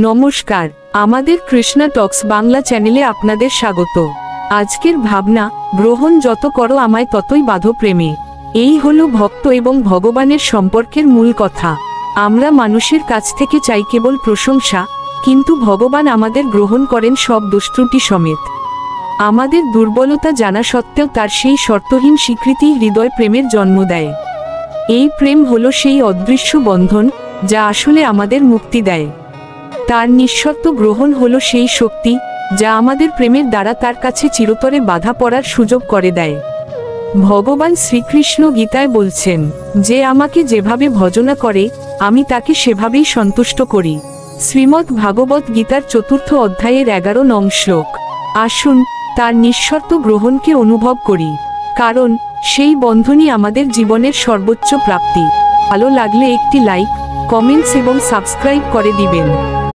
নমস্কার, আমাদের কৃষ্ণা টক্স বাংলা চ্যানেলে আপনাদের স্বাগত। আজকের ভাবনা, গ্রহণ যত করো আমায় ততই বাঁধো প্রেমে। এই হলো ভক্ত এবং ভগবানের সম্পর্কের মূল কথা। আমরা মানুষের কাছ থেকে চাই কেবল প্রশংসা, কিন্তু ভগবান আমাদের গ্রহণ করেন সব দোষত্রুটি সমেত। আমাদের দুর্বলতা জানা সত্ত্বেও তার সেই শর্তহীন স্বীকৃতি হৃদয় প্রেমের জন্ম দেয়। এই প্রেম হলো সেই অদৃশ্য বন্ধন, যা আসলে আমাদের মুক্তি দেয়। তার নিঃশর্ত গ্রহণ হলো সেই শক্তি, যা আমাদের প্রেমের দ্বারা তার কাছে চিরতরে বাধা পড়ার সুযোগ করে দেয়। ভগবান শ্রীকৃষ্ণ গীতায় বলছেন, যে আমাকে যেভাবে ভজনা করে আমি তাকে সেভাবেই সন্তুষ্ট করি। শ্রীমদ্ ভাগবত গীতার 4th অধ্যায়ের 11 নং শ্লোক। আসুন তার নিঃশর্ত গ্রহণকে অনুভব করি, কারণ সেই বন্ধনই আমাদের জীবনের সর্বোচ্চ প্রাপ্তি। ভালো লাগলে একটি লাইক, কমেন্টস এবং সাবস্ক্রাইব করে দিবেন।